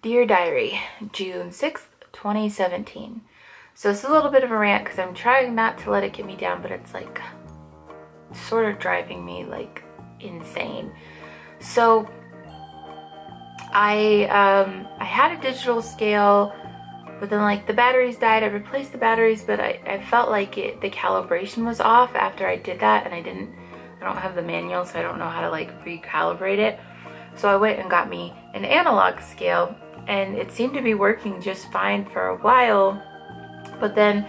Dear Diary, June 6th, 2017. So it's a little bit of a rant because I'm trying not to let it get me down, but it's like sort of driving me like insane. So I had a digital scale, but then like the batteries died. I replaced the batteries, but I felt like the calibration was off after I did that, and I don't have the manual, so I don't know how to like recalibrate it. So I went and got me an analog scale, and it seemed to be working just fine for a while. But then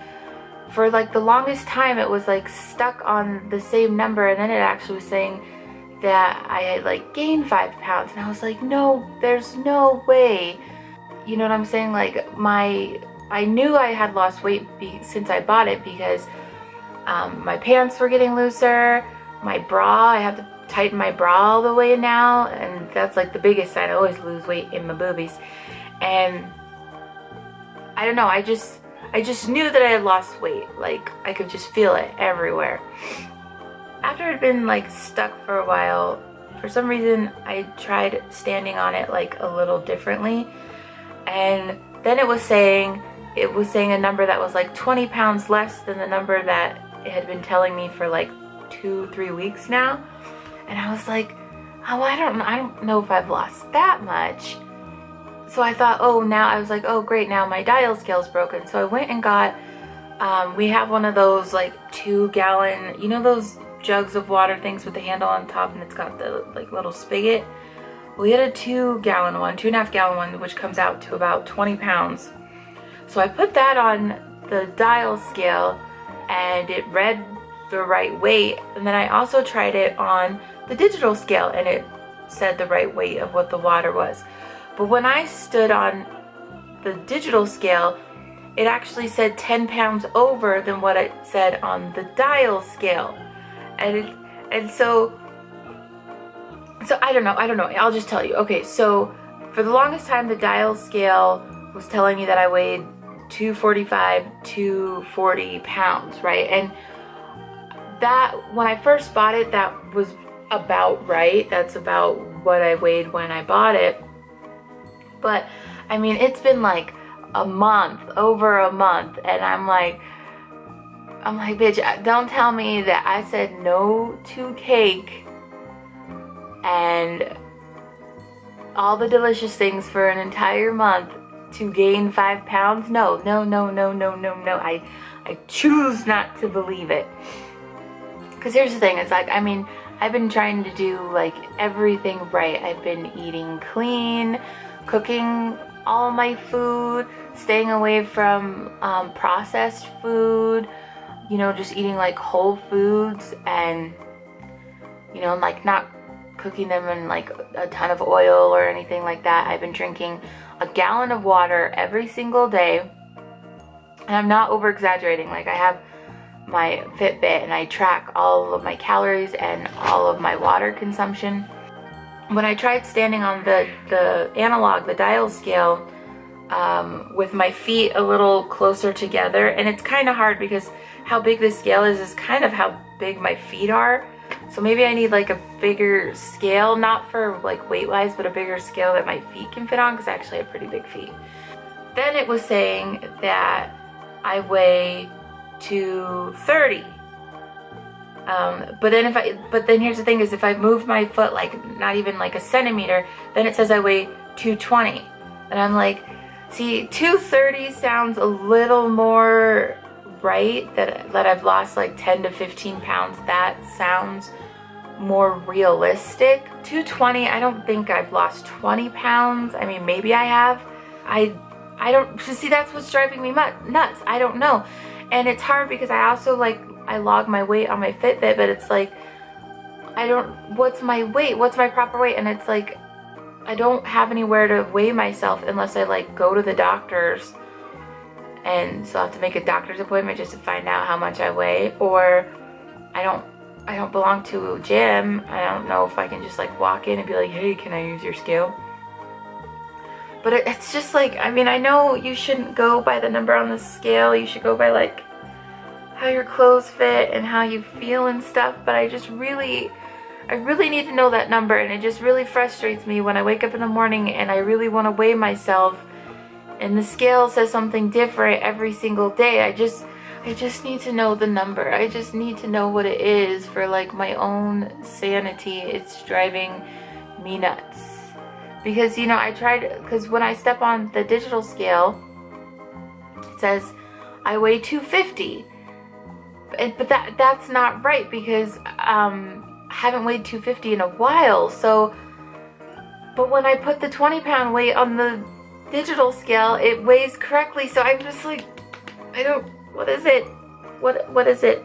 for like the longest time it was like stuck on the same number, and then it actually was saying that I had like gained 5 pounds, and I was like, no, there's no way. You know what I'm saying? Like I knew I had lost weight since I bought it, because my pants were getting looser, my bra, I have to tighten my bra all the way now, and that's like the biggest sign. I always lose weight in my boobies, and I don't know, I just knew that I had lost weight. Like I could just feel it everywhere. After it had been like stuck for a while, for some reason I tried standing on it like a little differently, and then it was saying a number that was like 20 pounds less than the number that it had been telling me for like 2-3 weeks now. And I was like, oh, I don't know if I've lost that much. So I thought, oh, now I was like, oh great, now my dial scale's broken. So I went and got, we have one of those like 2-gallon, you know those jugs of water things with the handle on top, and it's got the like little spigot. We had a 2-gallon one, 2.5-gallon one, which comes out to about 20 pounds. So I put that on the dial scale, and it read the right weight. And then I also tried it on the digital scale, and it said the right weight of what the water was. But when I stood on the digital scale, it actually said 10 pounds over than what it said on the dial scale. And so I don't know, I'll just tell you. Okay, so for the longest time the dial scale was telling me that I weighed 245, 240 pounds, right? And that, when I first bought it, that was about right. That's about what I weighed when I bought it. But I mean, it's been like a month, over a month, and I'm like, bitch, don't tell me that I said no to cake and all the delicious things for an entire month to gain 5 pounds. No. I choose not to believe it. Because here's the thing, it's like, I mean, I've been trying to do like everything right. I've been eating clean, cooking all my food, staying away from processed food, you know, just eating like whole foods, and, you know, like not cooking them in like a ton of oil or anything like that. I've been drinking a gallon of water every single day, and I'm not over exaggerating. Like I have my Fitbit, and I track all of my calories and all of my water consumption. When I tried standing on the analog, the dial scale, with my feet a little closer together, and it's kind of hard because how big this scale is kind of how big my feet are. So maybe I need like a bigger scale, not for like weight wise, but a bigger scale that my feet can fit on, because I actually have pretty big feet. Then it was saying that I weigh 230. But then here's the thing, is if I move my foot like not even like a centimeter, then it says I weigh 220. And I'm like, see, 230 sounds a little more right, that I've lost like 10 to 15 pounds. That sounds more realistic. 220, I don't think I've lost 20 pounds. I mean, maybe I have. I don't, see, that's what's driving me nuts. I don't know. And it's hard because I also like, I log my weight on my Fitbit, but it's like, what's my weight? What's my proper weight? And it's like, I don't have anywhere to weigh myself unless I like go to the doctor's, and so I have to make a doctor's appointment just to find out how much I weigh. Or I don't belong to a gym. I don't know if I can just like walk in and be like, hey, can I use your scale? But it's just like, I mean, I know you shouldn't go by the number on the scale. You should go by like how your clothes fit and how you feel and stuff. But I just really, I really need to know that number, and it just really frustrates me when I wake up in the morning and I really want to weigh myself and the scale says something different every single day. I just need to know the number. I just need to know what it is for like my own sanity. It's driving me nuts. Because, you know, because when I step on the digital scale, it says I weigh 250. But that's not right, because I haven't weighed 250 in a while. So, but when I put the 20-pound weight on the digital scale, it weighs correctly. So I'm just like, what is it? What is it?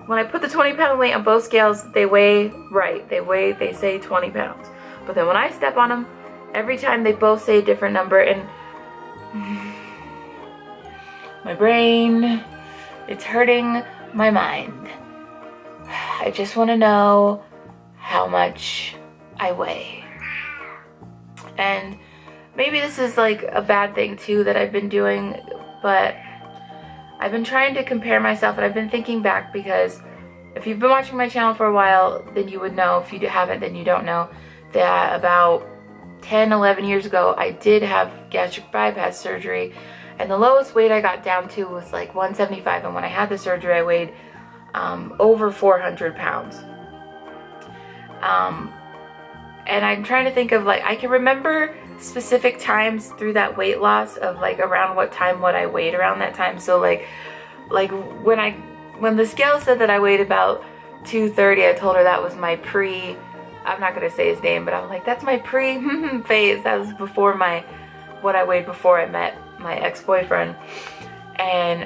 When I put the 20-pound weight on both scales, they weigh right. They say 20 pounds. But then when I step on them, every time they both say a different number, and my brain, it's hurting my mind. I just want to know how much I weigh. And maybe this is like a bad thing too that I've been doing, but I've been trying to compare myself, and I've been thinking back, because if you've been watching my channel for a while, then you would know. If you haven't, then you don't know that about 10-11 years ago I did have gastric bypass surgery, and the lowest weight I got down to was like 175, and when I had the surgery I weighed over 400 pounds. And I'm trying to think of, like, I can remember specific times through that weight loss of like around what I weighed around that time. So like when the scale said that I weighed about 230, I told her that was my pre, I'm not gonna say his name, but I'm like, that's my pre phase. That was before what I weighed before I met my ex-boyfriend. And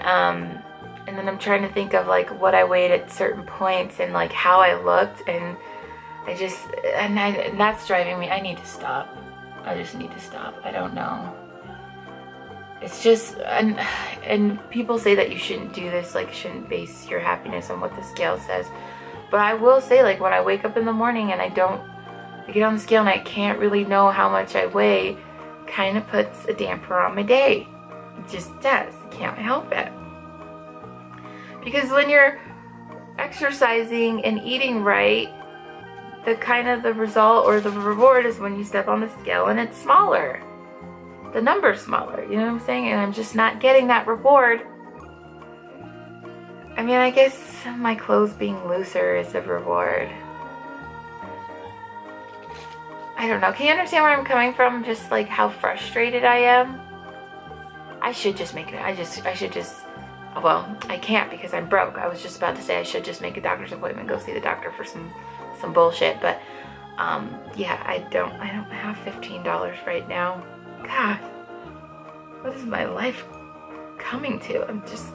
then I'm trying to think of like what I weighed at certain points and like how I looked, and and that's driving me. I need to stop. I just need to stop. I don't know. It's just, and people say that you shouldn't do this, like shouldn't base your happiness on what the scale says. But I will say, like, when I wake up in the morning and I get on the scale and I can't really know how much I weigh, kind of puts a damper on my day. It just does. I can't help it. Because when you're exercising and eating right, the result or the reward is when you step on the scale and it's smaller. The number's smaller, you know what I'm saying? And I'm just not getting that reward. I mean, I guess my clothes being looser is a reward. I don't know. Can you understand where I'm coming from? Just like how frustrated I am? I should just make it. Well, I can't because I'm broke. I was just about to say I should just make a doctor's appointment, go see the doctor for some bullshit, but yeah, I don't have $15 right now. God, what is my life coming to? I'm just